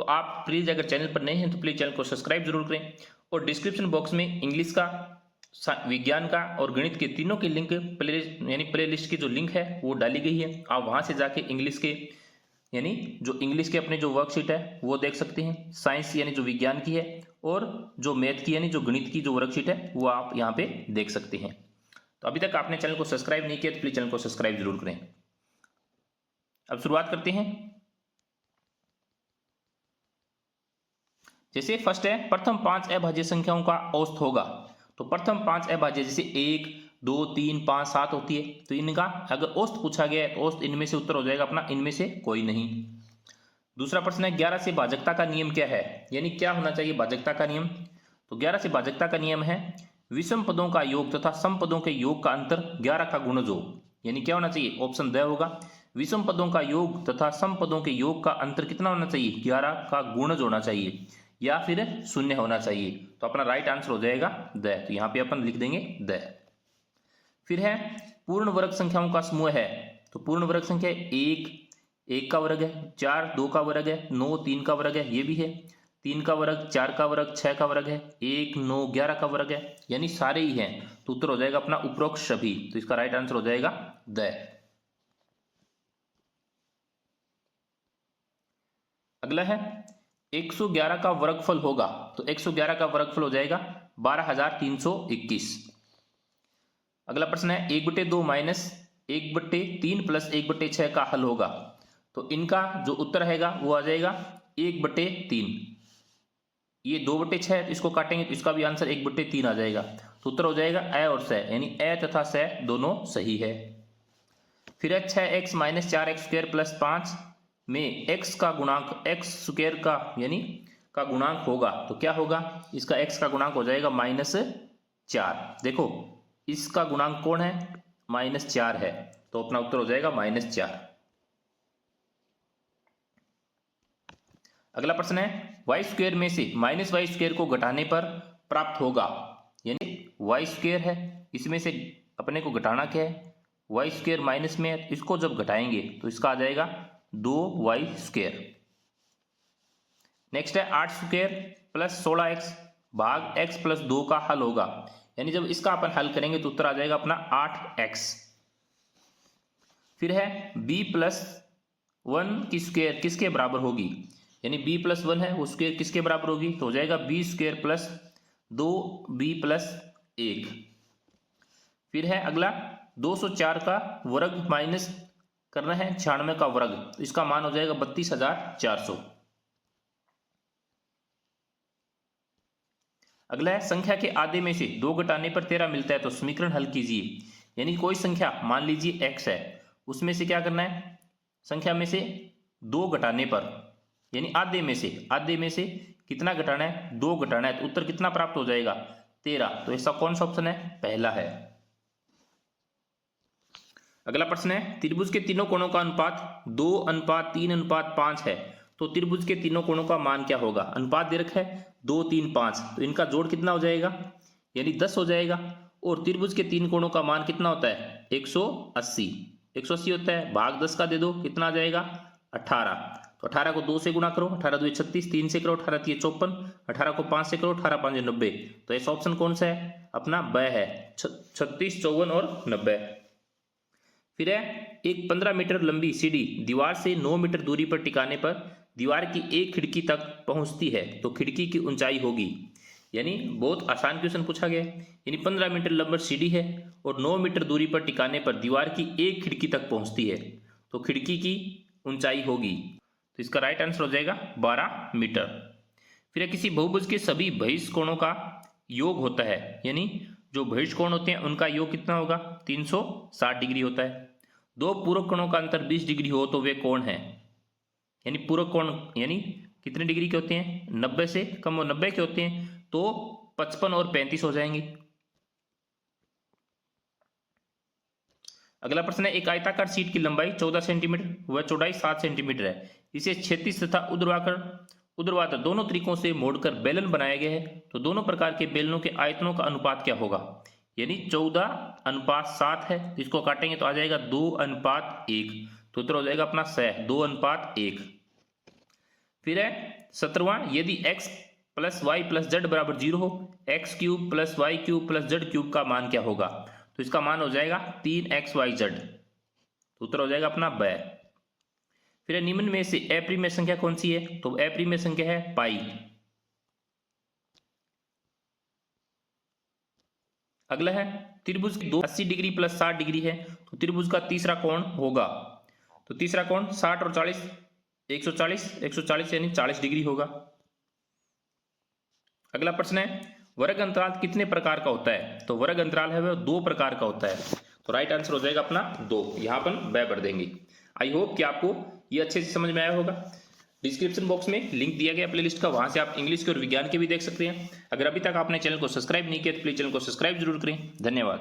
आप प्लीज़ अगर चैनल पर नए हैं तो प्लीज़ चैनल को सब्सक्राइब जरूर करें और डिस्क्रिप्शन बॉक्स में इंग्लिश का, विज्ञान का और गणित के तीनों के लिंक प्ले लिस्ट की जो लिंक है वो डाली गई है। आप वहाँ से जाके इंग्लिश के जो इंग्लिश के अपने जो वर्कशीट है वो देख सकते हैं। साइंस जो विज्ञान की है और जो मैथ की जो गणित की जो वर्कशीट है वो आप यहाँ पे देख सकते हैं। तो अभी तक आपने चैनल को सब्सक्राइब नहीं किया तो प्लीज चैनल को सब्सक्राइब जरूर करें। अब शुरुआत करते हैं। जैसे फर्स्ट है, प्रथम 5 अभाज्य संख्याओं का औसत होगा। तो प्रथम 5 अभाज्य जैसे 1, 2, 3, 5, 7 होती है, तो इनका अगर औसत पूछा गया है तो औसत इनमें से उत्तर हो जाएगा अपना इनमें से कोई नहीं। दूसरा प्रश्न है 11 से भाजकता का नियम क्या है, यानी क्या होना चाहिए भाजकता का नियम। तो 11 से भाजकता का नियम है विषम पदों का योग तथा सम पदों के योग का अंतर 11 का गुणज हो। यानी क्या होना चाहिए, ऑप्शन द होगा। विषम पदों का योग तथा सम पदों के योग का अंतर कितना होना चाहिए, 11 का गुणज होना चाहिए या फिर 0 होना चाहिए। तो अपना राइट आंसर हो जाएगा द। तो यहाँ पे अपन लिख देंगे द। फिर है पूर्ण वर्ग संख्याओं का समूह है। तो पूर्ण वर्ग संख्या 1 का वर्ग है, 4 2 का वर्ग है, 9 3 का वर्ग है, ये भी है 3 का वर्ग, 4 का वर्ग, 6 का वर्ग है, 1 9 11 का वर्ग है, यानी सारे ही हैं। तो उत्तर हो जाएगा अपना उपरोक्त सभी। तो इसका राइट आंसर हो जाएगा द। अगला है 111 का वर्गफल होगा। तो 111 का वर्गफल हो जाएगा 12,321। अगला प्रश्न है 1/2 माइनस 1/3 प्लस 1/6 का हल होगा। तो इनका जो उत्तर रहेगा वो आ जाएगा 1/3। ये 2/6 है, इसको काटेंगे तो इसका भी आंसर 1/3 आ जाएगा। तो उत्तर हो जाएगा ए और स, यानी ए तथा स दोनों सही है। फिर है 6x माइनस 4x² प्लस 5 में x का गुणांक x² का का गुणांक होगा। तो क्या होगा, इसका x का गुणांक हो जाएगा -4। देखो इसका गुणांक कौन है, -4 है, तो अपना उत्तर हो जाएगा -4। अगला प्रश्न है y² में से -y² को घटाने पर प्राप्त होगा। यानी y² है, इसमें से अपने को घटाना क्या है, y² माइनस में है, इसको जब घटाएंगे तो इसका आ जाएगा 2y²। नेक्स्ट है 8² प्लस 16x भाग x प्लस 2 का हल होगा। यानी जब इसका अपन हल करेंगे तो उत्तर आ जाएगा अपना 8x। फिर है b+1 की स्क्वायर किसके बराबर होगी, यानी b+1 है वो स्क्वायर किसके बराबर होगी, तो हो जाएगा b² प्लस 2b+1। फिर है अगला 204 का वर्ग माइनस करना है 96 का वर्ग, तो इसका मान हो जाएगा 32,400। अगला है संख्या के आधे में से 2 घटाने पर 13 मिलता है, तो समीकरण हल कीजिए। यानी कोई संख्या मान लीजिए x है, उसमें से क्या करना है, संख्या में से 2 घटाने पर, यानी आधे में से कितना घटाना है, 2 घटाना है, तो उत्तर कितना प्राप्त हो जाएगा 13। तो ऐसा कौन सा ऑप्शन है, पहला है। अगला प्रश्न है त्रिभुज के तीनों कोणों का अनुपात 2:3:5 है। तो त्रिभुज के तीनों कोणों का मान क्या होगा, अनुपात दे रखा है 2 3 5, तो इनका जोड़ कितना हो जाएगा, यानी 10 हो जाएगा। और त्रिभुज के 3 कोणों का मान कितना होता है, 180 होता है, भाग 10 का दे दो, कितना आ जाएगा 18। तो 18 को 2 से गुणा करो, 18 2 36, 3 से करो 18 3 54, 18 को 5 से करो 18 5 90। तो ऐसा ऑप्शन कौन सा है, अपना ब है, 36 54 और 90। फिर है एक 15 मीटर लंबी सीढ़ी दीवार से 9 मीटर दूरी पर टिकाने पर दीवार की एक खिड़की तक पहुंचती है, तो खिड़की की ऊंचाई होगी। यानी बहुत आसान क्वेश्चन पूछा गया है। यानी 15 मीटर लंबी सीढ़ी है और 9 मीटर दूरी पर टिकाने पर दीवार की एक खिड़की तक पहुंचती है, तो खिड़की की ऊंचाई होगी। तो इसका राइट आंसर हो जाएगा 12 मीटर। फिर किसी बहुभुज के सभी बहिष्ठ कोणों का योग होता है, यानी जो बहिष्ठ कोण होते हैं उनका योग कितना होगा, 360 डिग्री होता है। 2 पूरक कोणों का अंतर 20 डिग्री हो तो वे कौन है, यानी पूरक कोण यानी कितने डिग्री के होते हैं, 90 से कम और 90 के होते हैं, तो 55 और 35 हो जाएंगे। अगला प्रश्न है एक आयताकार शीट की लंबाई 14 सेंटीमीटर व चौड़ाई 7 सेंटीमीटर है, इसे क्षैतिज तथा ऊर्ध्वाधर दोनों तरीकों से मोड़कर बेलन बनाया गया है, तो दोनों प्रकार के बेलनों के आयतनों का अनुपात क्या होगा, यानी 14:7 है, तो इसको काटेंगे तो आ जाएगा 2:1, तो उत्तर हो जाएगा अपना 2:1। फिर है 17वां, यदि x plus y plus z बराबर 0 हो, x cube plus y cube plus z cube का मान क्या होगा? तो इसका मान हो जाएगा 3xyz, तो उत्तर हो जाएगा अपना ब। फिर है निम्न में से अप्रिमेय संख्या कौन सी है? तो अप्रिमेय संख्या है पाई। अगला है त्रिभुज की 80 डिग्री प्लस 60 डिग्री है, तो त्रिभुज का तीसरा कोण होगा, तो तीसरा कोण 60 और 40 140 यानी 40 डिग्री होगा। अगला प्रश्न है वर्ग अंतराल कितने प्रकार का होता है? तो वर्ग अंतराल है वह 2 प्रकार का होता है, तो राइट आंसर हो जाएगा अपना 2। यहां पर ब भर देंगे। आई होप कि आपको ये अच्छे से समझ में आया होगा। डिस्क्रिप्शन बॉक्स में लिंक दिया गया प्लेलिस्ट का, वहां से आप इंग्लिश के और विज्ञान के भी देख सकते हैं। अगर अभी तक आपने चैनल को सब्सक्राइब नहीं किया तो प्लीज चैनल को सब्सक्राइब जरूर करें। धन्यवाद।